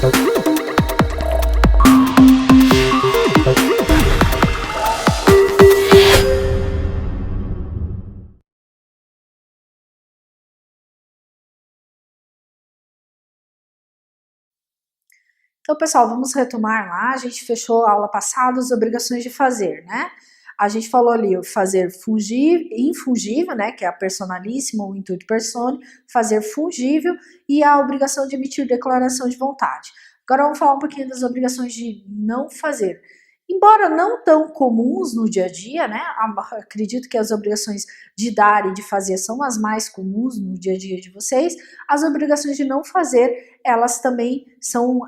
Então, pessoal, vamos retomar lá. A gente fechou a aula passada as obrigações de fazer, né? A gente falou ali o fazer infungível, né, que é a personalíssima ou intuito personae, fazer fungível e a obrigação de emitir declaração de vontade. Agora vamos falar um pouquinho das obrigações de não fazer. Embora não tão comuns no dia a dia, né, acredito que as obrigações de dar e de fazer são as mais comuns no dia a dia de vocês, as obrigações de não fazer, elas também são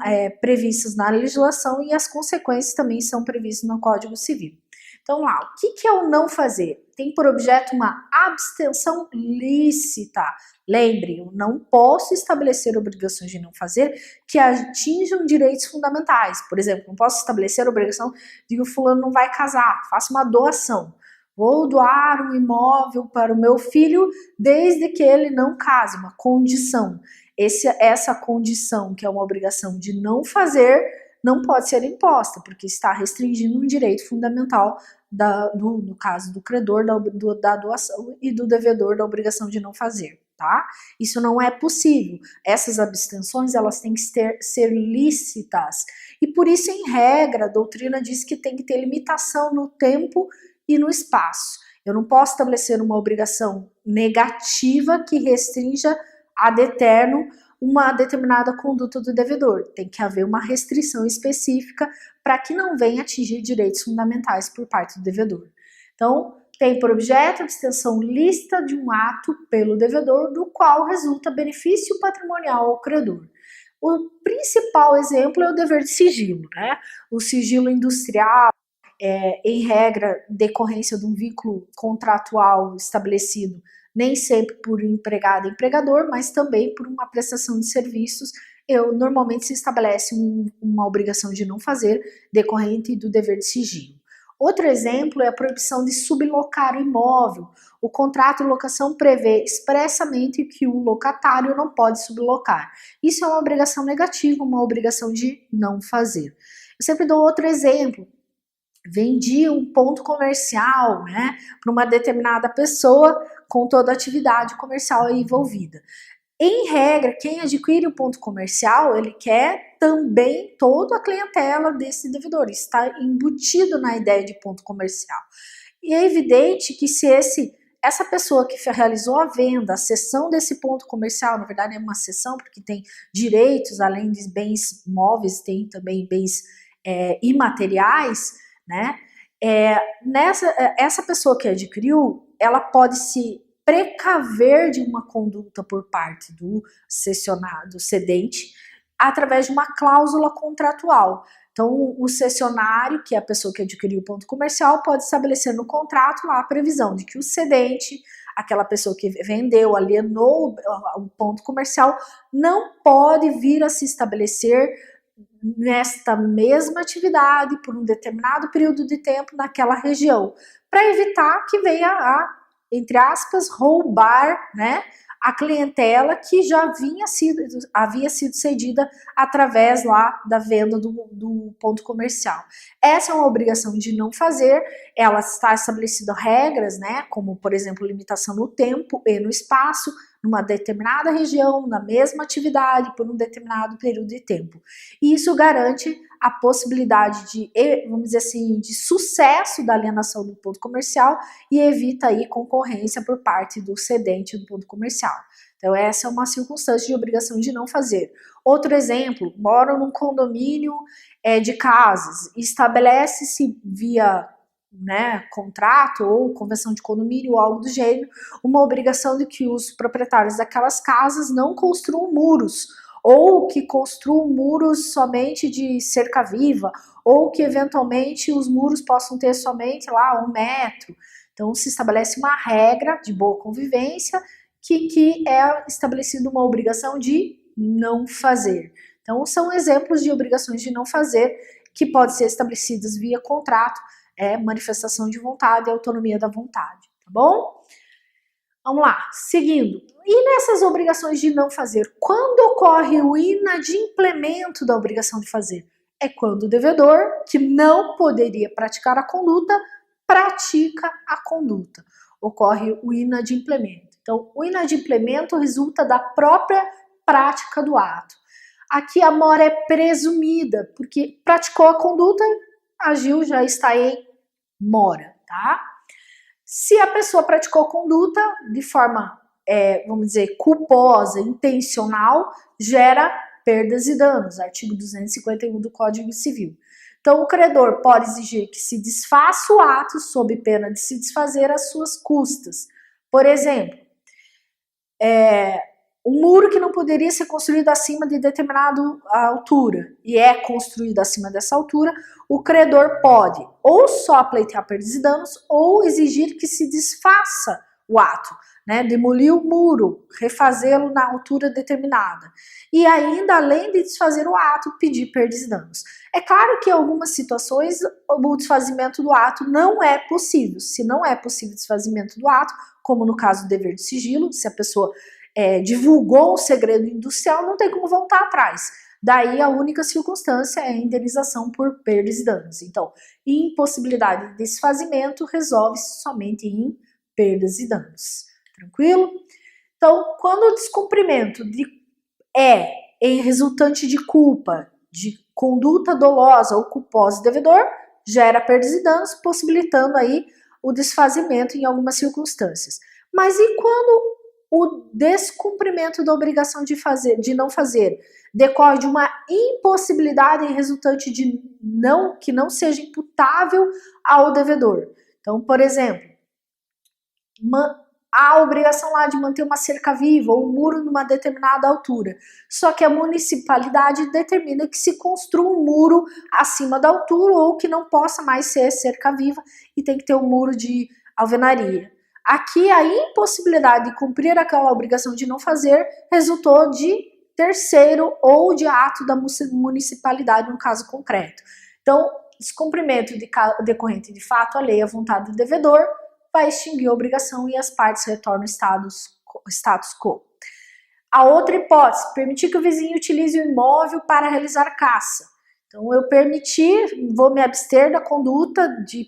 previstas na legislação e as consequências também são previstas no Código Civil. Então lá, o que é o não fazer? Tem por objeto uma abstenção lícita. Lembre, eu não posso estabelecer obrigações de não fazer que atinjam direitos fundamentais. Por exemplo, não posso estabelecer a obrigação de que o fulano não vai casar, faça uma doação. Vou doar um imóvel para o meu filho desde que ele não case, uma condição. Essa condição, que é uma obrigação de não fazer, não pode ser imposta, porque está restringindo um direito fundamental, no caso do credor, da doação e do devedor da obrigação de não fazer, tá? Isso não é possível. Essas abstenções, elas têm que ser lícitas. E por isso, em regra, a doutrina diz que tem que ter limitação no tempo e no espaço. Eu não posso estabelecer uma obrigação negativa que restrinja ad eterno uma determinada conduta do devedor. Tem que haver uma restrição específica para que não venha atingir direitos fundamentais por parte do devedor. Então, tem por objeto a abstenção lícita de um ato pelo devedor do qual resulta benefício patrimonial ao credor. O principal exemplo é o dever de sigilo, né? O sigilo industrial, em regra, decorrência de um vínculo contratual estabelecido nem sempre por empregado e empregador, mas também por uma prestação de serviços, normalmente se estabelece uma obrigação de não fazer decorrente do dever de sigilo. Outro exemplo é a proibição de sublocar o imóvel. O contrato de locação prevê expressamente que o locatário não pode sublocar. Isso é uma obrigação negativa, uma obrigação de não fazer. Eu sempre dou outro exemplo. Vendi um ponto comercial, né, para uma determinada pessoa com toda a atividade comercial envolvida. Em regra, quem adquire o ponto comercial, ele quer também toda a clientela desse devedor, está embutido na ideia de ponto comercial. E é evidente que se essa pessoa que realizou a venda, a cessão desse ponto comercial, na verdade é uma cessão porque tem direitos, além de bens móveis, tem também bens imateriais, né? Essa pessoa que adquiriu, ela pode se precaver de uma conduta por parte do cessionado, cedente, através de uma cláusula contratual. Então, o cessionário, que é a pessoa que adquiriu o ponto comercial, pode estabelecer no contrato lá a previsão de que o cedente, aquela pessoa que vendeu, alienou o ponto comercial, não pode vir a se estabelecer nesta mesma atividade por um determinado período de tempo naquela região, para evitar que venha a, entre aspas, roubar, né, a clientela que já havia sido cedida através lá da venda do ponto comercial. Essa é uma obrigação de não fazer, ela está estabelecida regras, né, como por exemplo limitação no tempo e no espaço, numa determinada região, na mesma atividade, por um determinado período de tempo. E isso garante a possibilidade de, vamos dizer assim, de sucesso da alienação do ponto comercial e evita aí concorrência por parte do cedente do ponto comercial. Então essa é uma circunstância de obrigação de não fazer. Outro exemplo, moro num condomínio de casas, estabelece-se via contrato ou convenção de condomínio ou algo do gênero, uma obrigação de que os proprietários daquelas casas não construam muros, ou que construam muros somente de cerca viva, ou que eventualmente os muros possam ter somente lá 1 metro. Então se estabelece uma regra de boa convivência que é estabelecida uma obrigação de não fazer. Então são exemplos de obrigações de não fazer que podem ser estabelecidas via contrato, manifestação de vontade e autonomia da vontade, tá bom? Vamos lá, seguindo. E nessas obrigações de não fazer, quando ocorre o inadimplemento da obrigação de fazer? É quando o devedor, que não poderia praticar a conduta, pratica a conduta. Ocorre o inadimplemento. Então, o inadimplemento resulta da própria prática do ato. Aqui a mora é presumida, porque praticou a conduta, agiu, já está em mora, tá? Se a pessoa praticou conduta de forma, vamos dizer, culposa, intencional, gera perdas e danos, artigo 251 do Código Civil. Então, o credor pode exigir que se desfaça o ato sob pena de se desfazer às suas custas. Por exemplo, um muro que não poderia ser construído acima de determinada altura e é construído acima dessa altura, o credor pode ou só pleitear perdas e danos ou exigir que se desfaça o ato, né? Demolir o muro, refazê-lo na altura determinada. E ainda, além de desfazer o ato, pedir perdas e danos. É claro que em algumas situações o desfazimento do ato não é possível. Se não é possível o desfazimento do ato, como no caso do dever de sigilo, se a pessoa divulgou um segredo industrial, não tem como voltar atrás. Daí a única circunstância é a indenização por perdas e danos. Então, impossibilidade de desfazimento resolve-se somente em perdas e danos. Tranquilo? Então, quando o descumprimento em resultante de culpa, de conduta dolosa ou culposa do devedor, gera perdas e danos, possibilitando aí o desfazimento em algumas circunstâncias. Mas e quando o descumprimento da obrigação de não fazer decorre de uma impossibilidade resultante de que não seja imputável ao devedor? Então, por exemplo, há a obrigação lá de manter uma cerca viva ou um muro numa determinada altura. Só que a municipalidade determina que se construa um muro acima da altura ou que não possa mais ser cerca viva e tem que ter um muro de alvenaria. Aqui a impossibilidade de cumprir aquela obrigação de não fazer resultou de terceiro ou de ato da municipalidade no caso concreto. Então, descumprimento decorrente de fato alheio à vontade do devedor vai extinguir a obrigação e as partes retornam ao status quo. A outra hipótese, permitir que o vizinho utilize o imóvel para realizar caça. Então, eu vou me abster da conduta de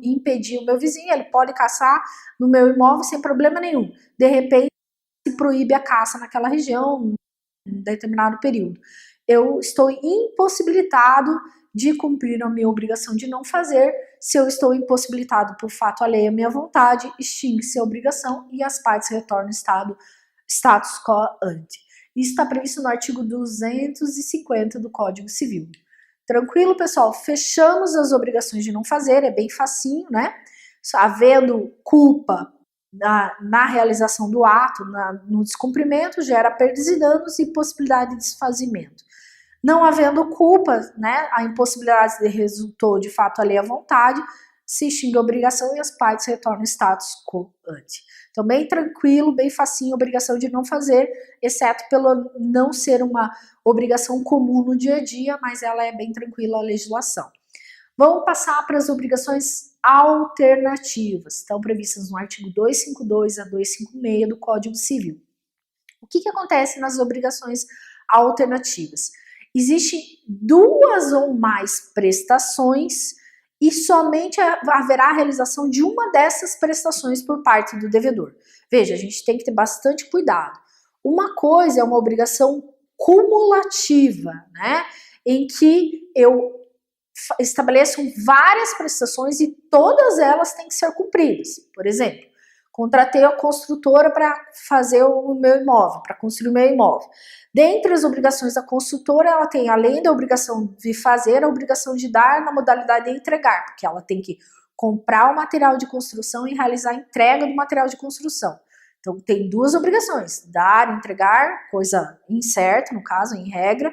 impedir o meu vizinho, ele pode caçar no meu imóvel sem problema nenhum. De repente, se proíbe a caça naquela região, em um determinado período. Eu estou impossibilitado de cumprir a minha obrigação de não fazer. Se eu estou impossibilitado por fato alheio à minha vontade, extingue-se a obrigação e as partes retornam ao status quo ante. Isso está previsto no artigo 250 do Código Civil. Tranquilo, pessoal? Fechamos as obrigações de não fazer, é bem facinho, né? Havendo culpa na realização do ato, no descumprimento, gera perdas e danos e possibilidade de desfazimento. Não havendo culpa, né, a impossibilidade resultou de fato alheio à vontade, se extingue a obrigação e as partes retornam ao status quo ante. Então, bem tranquilo, bem facinho, obrigação de não fazer, exceto pelo não ser uma obrigação comum no dia a dia, mas ela é bem tranquila a legislação. Vamos passar para as obrigações alternativas, estão previstas no artigo 252 a 256 do Código Civil. O que acontece nas obrigações alternativas? Existem duas ou mais prestações e somente haverá a realização de uma dessas prestações por parte do devedor. Veja, a gente tem que ter bastante cuidado. Uma coisa é uma obrigação cumulativa, né, em que eu estabeleço várias prestações e todas elas têm que ser cumpridas. Por exemplo, contratei a construtora para fazer o meu imóvel, para construir o meu imóvel. Dentre as obrigações da construtora, ela tem, além da obrigação de fazer, a obrigação de dar na modalidade de entregar, porque ela tem que comprar o material de construção e realizar a entrega do material de construção. Então, tem duas obrigações, dar, entregar, coisa incerta, no caso, em regra,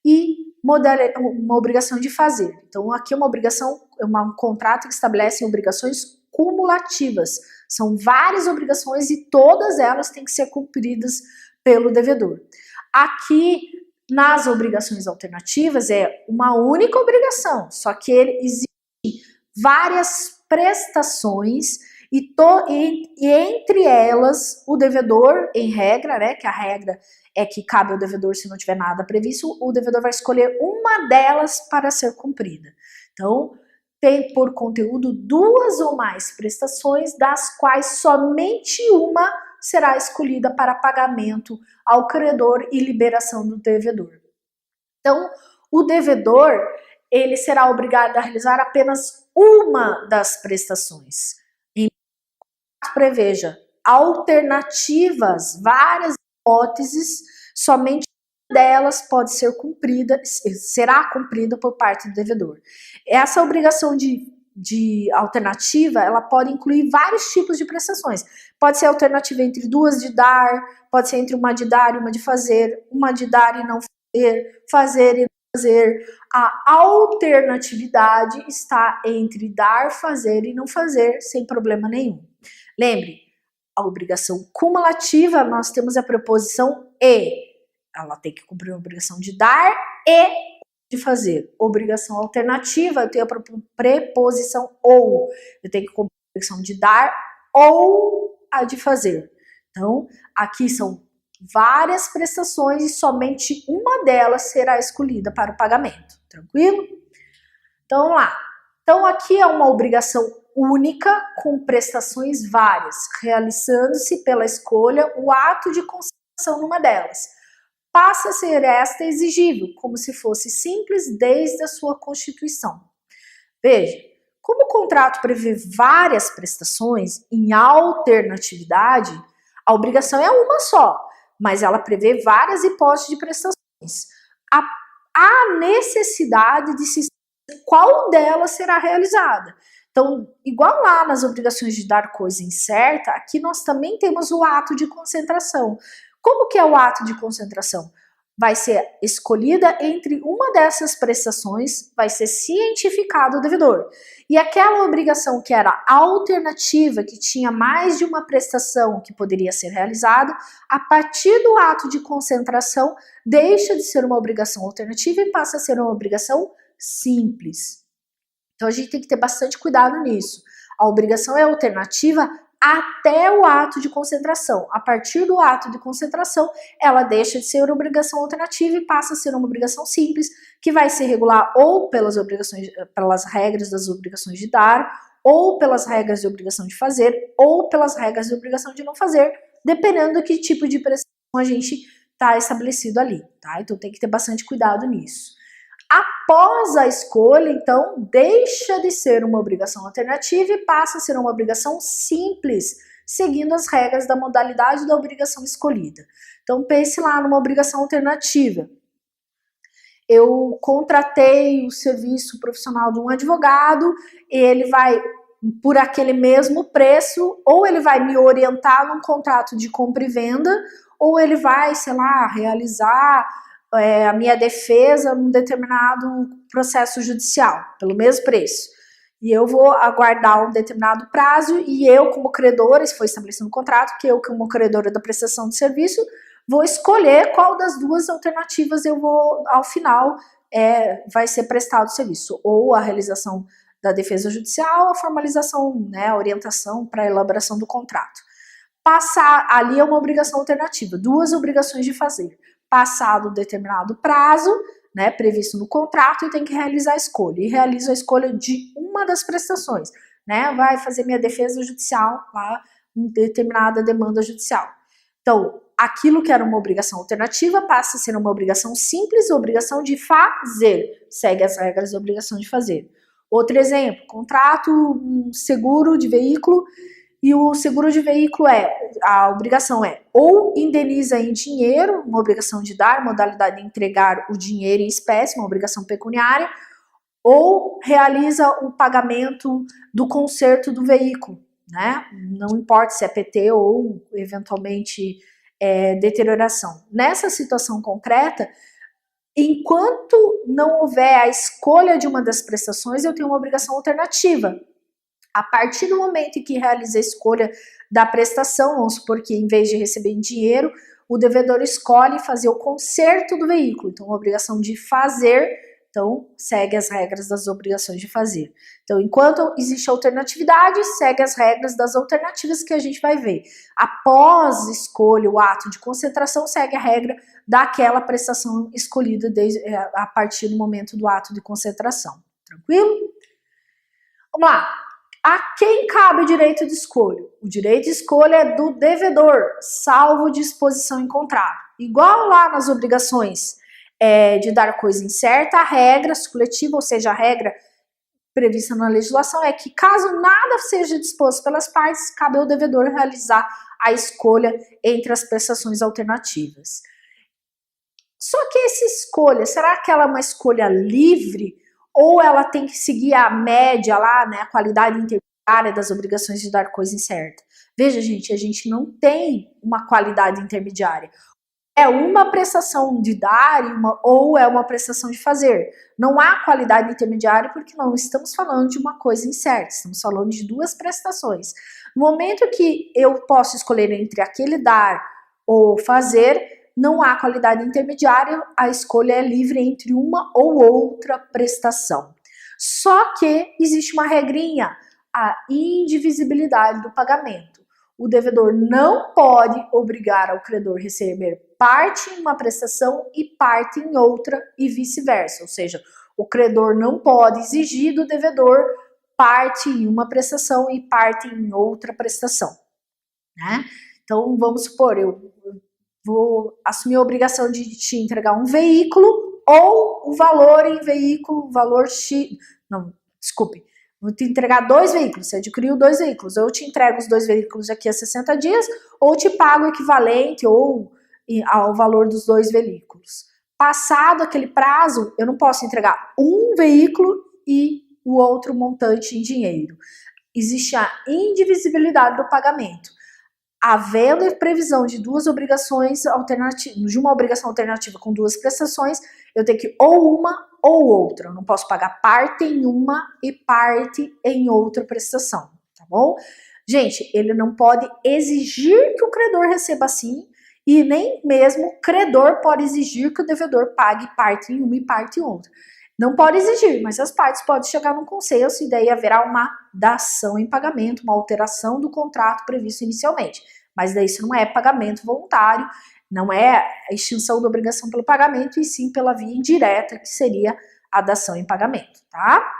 e uma obrigação de fazer. Então, aqui é uma obrigação, um contrato que estabelece obrigações cumulativas. São várias obrigações e todas elas têm que ser cumpridas pelo devedor. Aqui, nas obrigações alternativas, é uma única obrigação, só que existem várias prestações e entre elas o devedor, em regra, né, que a regra é que cabe ao devedor se não tiver nada previsto, o devedor vai escolher uma delas para ser cumprida. Então, tem por conteúdo duas ou mais prestações, das quais somente uma será escolhida para pagamento ao credor e liberação do devedor. Então, o devedor, ele será obrigado a realizar apenas uma das prestações. Preveja alternativas, várias hipóteses, somente uma delas pode ser cumprida, será cumprida por parte do devedor. Essa obrigação de alternativa, ela pode incluir vários tipos de prestações. Pode ser alternativa entre duas de dar, pode ser entre uma de dar e uma de fazer, uma de dar e não fazer, fazer e não fazer. A alternatividade está entre dar, fazer e não fazer, sem problema nenhum. Lembre, a obrigação cumulativa, nós temos a preposição e. Ela tem que cumprir a obrigação de dar e de fazer. Obrigação alternativa, eu tenho a preposição ou. Eu tenho que cumprir a obrigação de dar ou a de fazer. Então, aqui são várias prestações e somente uma delas será escolhida para o pagamento. Tranquilo? Então, vamos lá. Então, aqui é uma obrigação única com prestações várias, realizando-se pela escolha o ato de concentração numa delas. Passa a ser esta exigível, como se fosse simples desde a sua constituição. Veja, como o contrato prevê várias prestações em alternatividade, a obrigação é uma só, mas ela prevê várias hipóteses de prestações. Há necessidade de se saber qual delas será realizada. Então, igual lá nas obrigações de dar coisa incerta, aqui nós também temos o ato de concentração. Como que é o ato de concentração? Vai ser escolhida entre uma dessas prestações, vai ser cientificado o devedor. E aquela obrigação que era alternativa, que tinha mais de uma prestação que poderia ser realizada, a partir do ato de concentração, deixa de ser uma obrigação alternativa e passa a ser uma obrigação simples. Então a gente tem que ter bastante cuidado nisso. A obrigação é alternativa até o ato de concentração. A partir do ato de concentração, ela deixa de ser uma obrigação alternativa e passa a ser uma obrigação simples, que vai se regular ou pelas regras das obrigações de dar, ou pelas regras de obrigação de fazer, ou pelas regras de obrigação de não fazer, dependendo do que tipo de prestação a gente está estabelecido ali, tá? Então tem que ter bastante cuidado nisso. Após a escolha, então, deixa de ser uma obrigação alternativa e passa a ser uma obrigação simples, seguindo as regras da modalidade da obrigação escolhida. Então, pense lá numa obrigação alternativa. Eu contratei o serviço profissional de um advogado, ele vai, por aquele mesmo preço, ou ele vai me orientar num contrato de compra e venda, ou ele vai, sei lá, realizar a minha defesa num determinado processo judicial, pelo mesmo preço. E eu vou aguardar um determinado prazo e eu, como credora, se for estabelecido no contrato, que eu, como credora da prestação de serviço, vou escolher qual das duas alternativas eu vou, ao final, vai ser prestado o serviço. Ou a realização da defesa judicial, a formalização, né, a orientação para a elaboração do contrato. Passar, ali é uma obrigação alternativa, duas obrigações de fazer. Passado determinado prazo, né, previsto no contrato, eu tenho que realizar a escolha. E realizo a escolha de uma das prestações, né? Vai fazer minha defesa judicial lá em determinada demanda judicial. Então, aquilo que era uma obrigação alternativa passa a ser uma obrigação simples, obrigação de fazer. Segue as regras da obrigação de fazer. Outro exemplo, contrato um seguro de veículo. E o seguro de veículo a obrigação ou indeniza em dinheiro, uma obrigação de dar, modalidade de entregar o dinheiro em espécie, uma obrigação pecuniária, ou realiza o pagamento do conserto do veículo, né? Não importa se é PT ou eventualmente deterioração. Nessa situação concreta, enquanto não houver a escolha de uma das prestações, eu tenho uma obrigação alternativa. A partir do momento em que realiza a escolha da prestação, vamos supor que em vez de receber em dinheiro, o devedor escolhe fazer o conserto do veículo. Então, a obrigação de fazer Então, segue as regras das obrigações de fazer. Então, enquanto existe alternatividade, segue as regras das alternativas que a gente vai ver. Após escolha o ato de concentração, segue a regra daquela prestação escolhida a partir do momento do ato de concentração. Tranquilo? Vamos lá. A quem cabe o direito de escolha? O direito de escolha é do devedor, salvo disposição em contrato. Igual lá nas obrigações de dar coisa incerta, a regra coletiva, ou seja, a regra prevista na legislação é que caso nada seja disposto pelas partes, cabe ao devedor realizar a escolha entre as prestações alternativas. Só que essa escolha, será que ela é uma escolha livre ou ela tem que seguir a média lá, né, a qualidade intermediária das obrigações de dar coisa incerta? Veja, gente, a gente não tem uma qualidade intermediária. É uma prestação de dar ou é uma prestação de fazer. Não há qualidade intermediária porque não estamos falando de uma coisa incerta, estamos falando de duas prestações. No momento que eu posso escolher entre aquele dar ou fazer, não há qualidade intermediária, a escolha é livre entre uma ou outra prestação. Só que existe uma regrinha, a indivisibilidade do pagamento. O devedor não pode obrigar ao credor a receber parte em uma prestação e parte em outra e vice-versa. Ou seja, o credor não pode exigir do devedor parte em uma prestação e parte em outra prestação, né? Então, vamos supor, eu vou assumir a obrigação de te entregar um veículo ou o valor em veículo, valor X, não, desculpe, vou te entregar 2 veículos, você adquiriu 2 veículos, eu te entrego os 2 veículos daqui a 60 dias ou te pago o equivalente ou ao valor dos 2 veículos. Passado aquele prazo, eu não posso entregar um veículo e o outro montante em dinheiro. Existe a indivisibilidade do pagamento. Havendo previsão de duas obrigações alternativas, de uma obrigação alternativa com 2 prestações, eu tenho que ou uma ou outra. Eu não posso pagar parte em uma e parte em outra prestação, tá bom? Gente, ele não pode exigir que o credor receba assim e nem mesmo o credor pode exigir que o devedor pague parte em uma e parte em outra. Não pode exigir, mas as partes podem chegar num consenso e daí haverá uma dação em pagamento, uma alteração do contrato previsto inicialmente. Mas daí isso não é pagamento voluntário, não é a extinção da obrigação pelo pagamento, e sim pela via indireta, que seria a dação em pagamento, tá?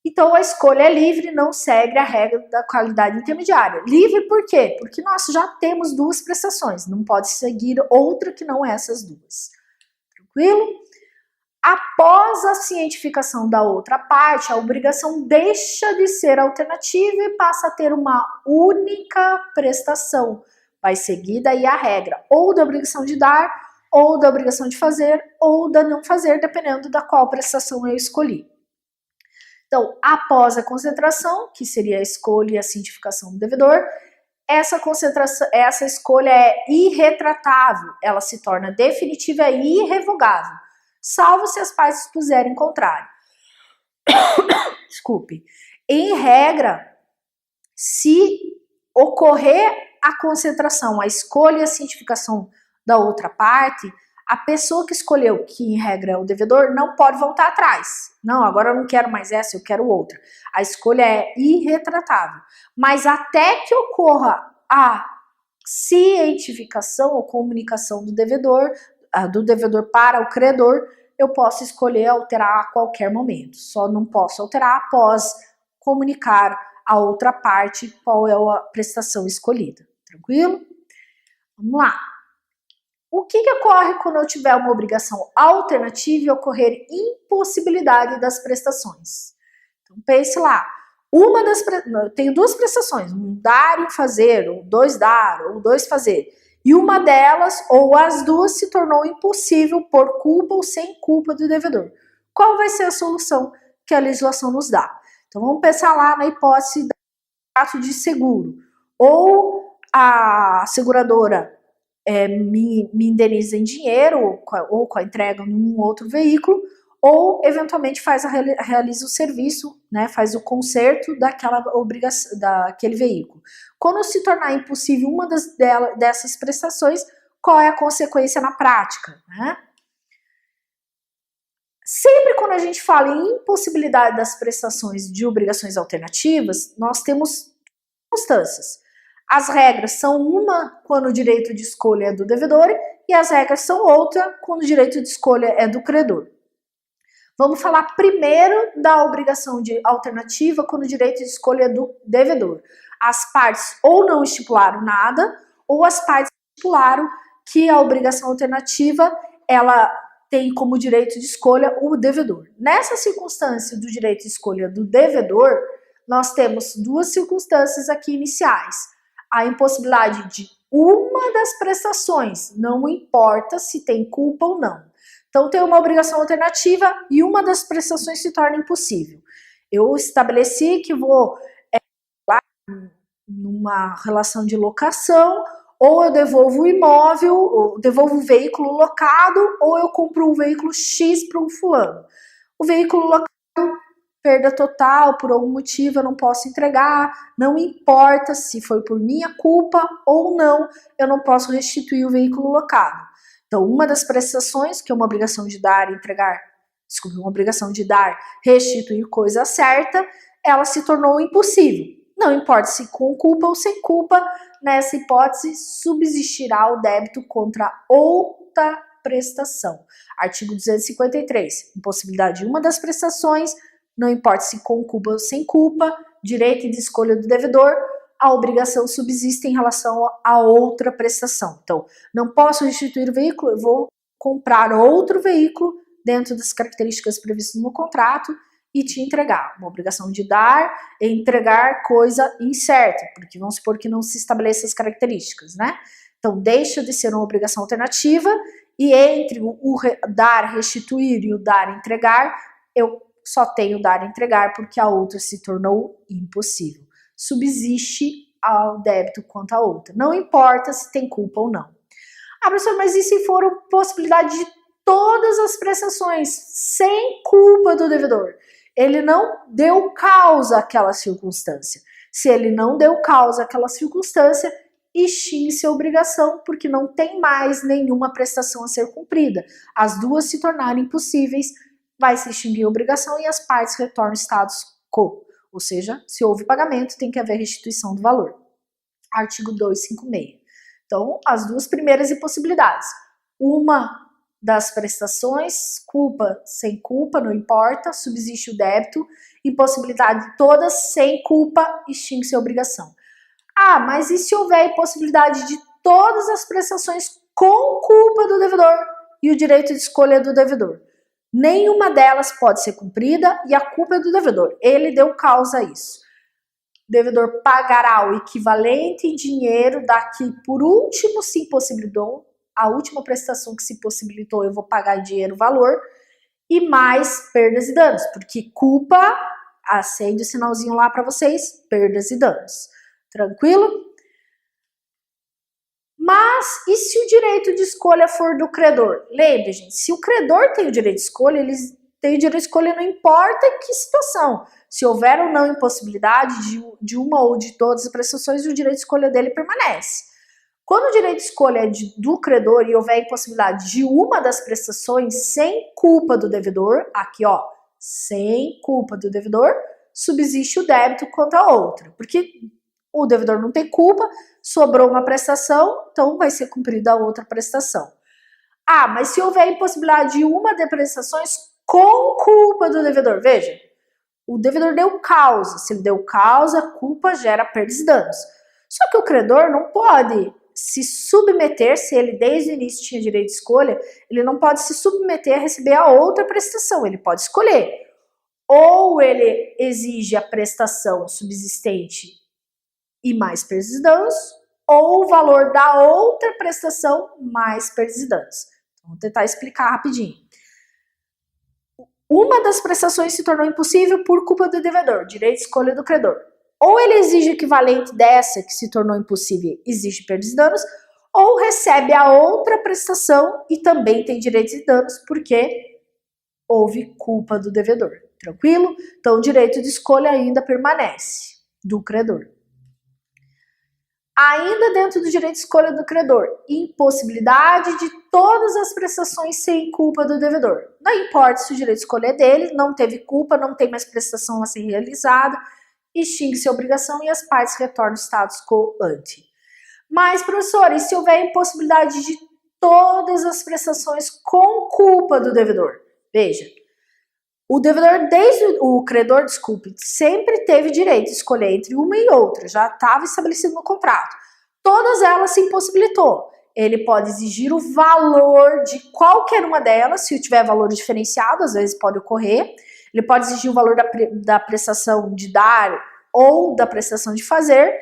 Então a escolha é livre, não segue a regra da qualidade intermediária. Livre por quê? Porque nós já temos 2 prestações, não pode seguir outra que não essas 2. Tranquilo? Após a cientificação da outra parte, a obrigação deixa de ser alternativa e passa a ter uma única prestação. Vai seguir daí a regra, ou da obrigação de dar, ou da obrigação de fazer, ou da não fazer, dependendo da qual prestação eu escolhi. Então, após a concentração, que seria a escolha e a cientificação do devedor, essa escolha é irretratável, ela se torna definitiva e irrevogável, salvo se as partes puserem contrário. Desculpe. Em regra, se ocorrer a concentração, a escolha e a cientificação da outra parte, a pessoa que escolheu, que em regra é o devedor, não pode voltar atrás. Não, agora eu não quero mais essa, eu quero outra. A escolha é irretratável. Mas até que ocorra a cientificação ou comunicação do devedor para o credor, eu posso escolher alterar a qualquer momento. Só não posso alterar após comunicar a outra parte qual é a prestação escolhida. Tranquilo? Vamos lá. O que ocorre quando eu tiver uma obrigação alternativa e ocorrer impossibilidade das prestações? Então pense lá. Eu tenho 2 prestações, um dar e um fazer, ou 2 dar, ou 2 fazer. E uma delas, ou as 2, se tornou impossível por culpa ou sem culpa do devedor. Qual vai ser a solução que a legislação nos dá? Então vamos pensar lá na hipótese do contrato de seguro. Ou a seguradora me indeniza em dinheiro, ou com a entrega num outro veículo, ou eventualmente realiza o serviço, né, faz o conserto daquele veículo. Quando se tornar impossível uma dessas prestações, qual é a consequência na prática, né? Sempre quando a gente fala em impossibilidade das prestações de obrigações alternativas, nós temos circunstâncias. As regras são uma quando o direito de escolha é do devedor e as regras são outra quando o direito de escolha é do credor. Vamos falar primeiro da obrigação de alternativa quando o direito de escolha é do devedor. As partes ou não estipularam nada, ou as partes estipularam que a obrigação alternativa ela tem como direito de escolha o devedor. Nessa circunstância do direito de escolha do devedor, nós temos duas circunstâncias aqui iniciais. A impossibilidade de uma das prestações, não importa se tem culpa ou não. Então, tem uma obrigação alternativa e uma das prestações se torna impossível. Eu estabeleci que vou lá numa relação de locação, ou eu devolvo o imóvel, ou devolvo o veículo locado, ou eu compro um veículo X para um fulano. O veículo locado, perda total, por algum motivo eu não posso entregar, não importa se foi por minha culpa ou não, eu não posso restituir o veículo locado. Então, uma das prestações, que é uma obrigação de dar, entregar, desculpa, uma obrigação de dar, restituir coisa certa, ela se tornou impossível. Não importa se com culpa ou sem culpa, nessa hipótese subsistirá o débito contra outra prestação. Artigo 253, impossibilidade de uma das prestações, não importa se com culpa ou sem culpa, direito de escolha do devedor, a obrigação subsiste em relação a outra prestação. Então, não posso restituir o veículo, eu vou comprar outro veículo dentro das características previstas no contrato e te entregar. Uma obrigação de dar e entregar coisa incerta, porque vamos supor que não se estabeleça as características, né? Então, deixa de ser uma obrigação alternativa e entre o dar, restituir e o dar, entregar, eu só tenho dar e entregar porque a outra se tornou impossível. Subsiste ao débito quanto a outra. Não importa se tem culpa ou não. Ah, professor, mas e se for a possibilidade de todas as prestações sem culpa do devedor? Ele não deu causa àquela circunstância. Se ele não deu causa àquela circunstância, extingue-se a obrigação, porque não tem mais nenhuma prestação a ser cumprida. As duas se tornarem impossíveis, vai se extinguir a obrigação e as partes retornam ao status quo. Ou seja, se houve pagamento, tem que haver restituição do valor. Artigo 256. Então, as duas primeiras impossibilidades. Uma das prestações, culpa, sem culpa, não importa, subsiste o débito. Impossibilidade de todas, sem culpa, extingue-se a obrigação. Ah, mas e se houver impossibilidade de todas as prestações com culpa do devedor e o direito de escolha do devedor? Nenhuma delas pode ser cumprida e a culpa é do devedor. Ele deu causa a isso. O devedor pagará o equivalente em dinheiro da que por último se impossibilitou, a última prestação que se possibilitou, eu vou pagar em dinheiro o valor, e mais perdas e danos, porque culpa, acende o sinalzinho lá para vocês, perdas e danos. Tranquilo? Mas, e se o direito de escolha for do credor? Lembre, gente, se o credor tem o direito de escolha, eles têm o direito de escolha não importa em que situação. Se houver ou não impossibilidade de uma ou de todas as prestações, o direito de escolha dele permanece. Quando o direito de escolha é do credor e houver impossibilidade de uma das prestações sem culpa do devedor, aqui ó, sem culpa do devedor, subsiste o débito quanto a outra. Porque o devedor não tem culpa, sobrou uma prestação, então vai ser cumprida a outra prestação. Ah, mas se houver impossibilidade de uma das prestações com culpa do devedor, veja, o devedor deu causa, se ele deu causa, a culpa gera perdas e danos. Só que o credor não pode se submeter, se ele desde o início tinha direito de escolha, ele não pode se submeter a receber a outra prestação, ele pode escolher. Ou ele exige a prestação subsistente e mais perdas e danos, ou o valor da outra prestação mais perdas e danos. Então, vou tentar explicar rapidinho. Uma das prestações se tornou impossível por culpa do devedor, direito de escolha do credor. Ou ele exige o equivalente dessa que se tornou impossível, exige perdas e danos, ou recebe a outra prestação e também tem direitos e danos porque houve culpa do devedor. Tranquilo? Então, o direito de escolha ainda permanece do credor. Ainda dentro do direito de escolha do credor, impossibilidade de todas as prestações sem culpa do devedor. Não importa se o direito de escolha é dele, não teve culpa, não tem mais prestação a ser realizada, extingue-se a obrigação e as partes retornam ao status quo ante. Mas, professor, e se houver impossibilidade de todas as prestações com culpa do devedor? Veja, o devedor, o credor, desculpe, sempre teve direito de escolher entre uma e outra, já estava estabelecido no contrato. Todas elas se impossibilitou. Ele pode exigir o valor de qualquer uma delas, se tiver valor diferenciado, às vezes pode ocorrer. Ele pode exigir o valor da prestação de dar ou da prestação de fazer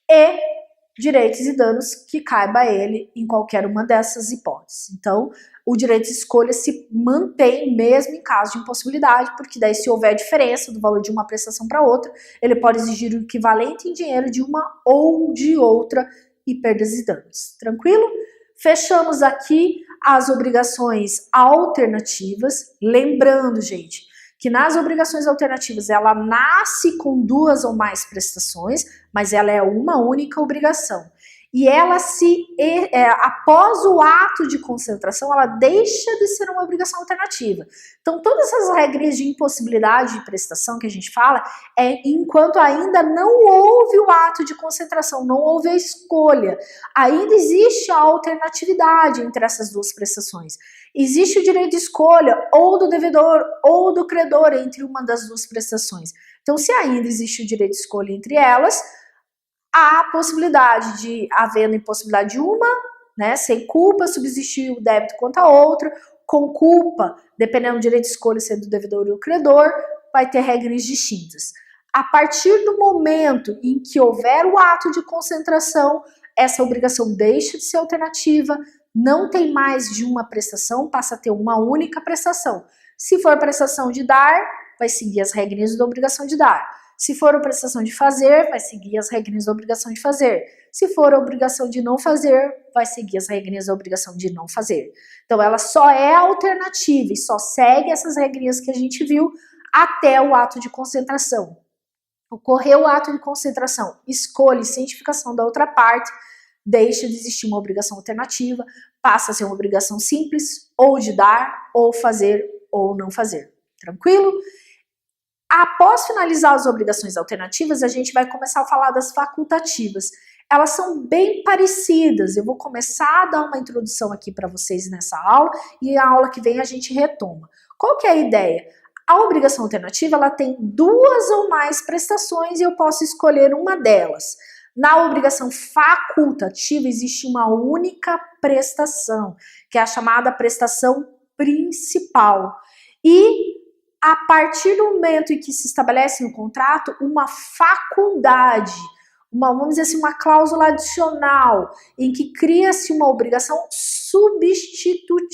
e direitos e danos que caiba a ele em qualquer uma dessas hipóteses. Então, o direito de escolha se mantém mesmo em caso de impossibilidade, porque daí se houver diferença do valor de uma prestação para outra, ele pode exigir o equivalente em dinheiro de uma ou de outra e perdas e danos. Tranquilo? Fechamos aqui as obrigações alternativas. Lembrando, gente, que nas obrigações alternativas ela nasce com duas ou mais prestações, mas ela é uma única obrigação. E ela após o ato de concentração, ela deixa de ser uma obrigação alternativa. Então, todas essas regras de impossibilidade de prestação que a gente fala, é enquanto ainda não houve o ato de concentração, não houve a escolha. Ainda existe a alternatividade entre essas duas prestações. Existe o direito de escolha ou do devedor ou do credor entre uma das duas prestações. Então, se ainda existe o direito de escolha entre elas, há a possibilidade de, havendo impossibilidade de uma, né, sem culpa, subsistir o débito quanto a outra, com culpa, dependendo do direito de escolha ser do devedor ou do credor, vai ter regras distintas. A partir do momento em que houver o ato de concentração, essa obrigação deixa de ser alternativa, não tem mais de uma prestação, passa a ter uma única prestação. Se for prestação de dar, vai seguir as regras da obrigação de dar. Se for a prestação de fazer, vai seguir as regras da obrigação de fazer. Se for a obrigação de não fazer, vai seguir as regras da obrigação de não fazer. Então, ela só é alternativa e só segue essas regras que a gente viu até o ato de concentração. Ocorreu o ato de concentração, escolha e cientificação da outra parte, deixa de existir uma obrigação alternativa, passa a ser uma obrigação simples, ou de dar, ou fazer, ou não fazer. Tranquilo? Após finalizar as obrigações alternativas, a gente vai começar a falar das facultativas. Elas são bem parecidas. Eu vou começar a dar uma introdução aqui para vocês nessa aula e a aula que vem a gente retoma. Qual que é a ideia? A obrigação alternativa ela tem duas ou mais prestações e eu posso escolher uma delas. Na obrigação facultativa existe uma única prestação, que é a chamada prestação principal. E a partir do momento em que se estabelece no contrato uma faculdade, vamos dizer assim, uma cláusula adicional, em que cria-se uma obrigação substitutiva.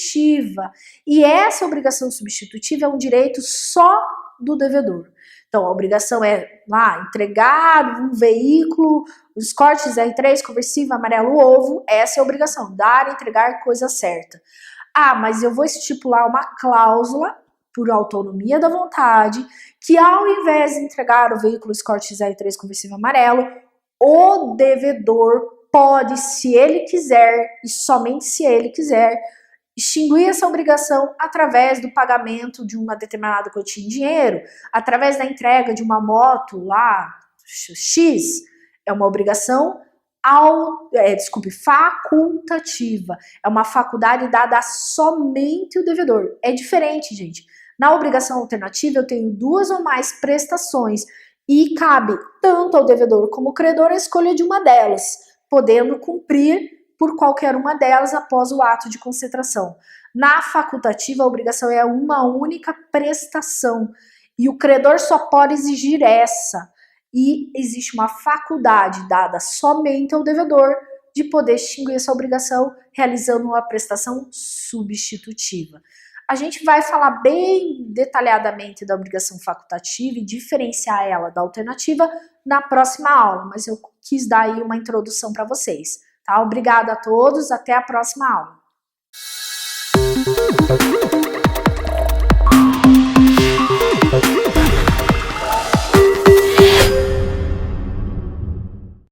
E essa obrigação substitutiva é um direito só do devedor. Então, a obrigação é entregar um veículo, os cortes R3, conversível, amarelo, ovo, essa é a obrigação, dar, entregar, coisa certa. Ah, mas eu vou estipular uma cláusula por autonomia da vontade, que ao invés de entregar o veículo Escort XR3 conversível amarelo, o devedor pode, se ele quiser, e somente se ele quiser, extinguir essa obrigação através do pagamento de uma determinada quantia em dinheiro, através da entrega de uma moto X, é uma obrigação facultativa, é uma faculdade dada a somente o devedor. É diferente, gente. Na obrigação alternativa, eu tenho duas ou mais prestações e cabe tanto ao devedor como ao credor a escolha de uma delas, podendo cumprir por qualquer uma delas após o ato de concentração. Na facultativa, a obrigação é uma única prestação e o credor só pode exigir essa. E existe uma faculdade dada somente ao devedor de poder extinguir essa obrigação realizando uma prestação substitutiva. A gente vai falar bem detalhadamente da obrigação facultativa e diferenciar ela da alternativa na próxima aula, mas eu quis dar aí uma introdução para vocês, tá? Obrigada a todos, até a próxima aula.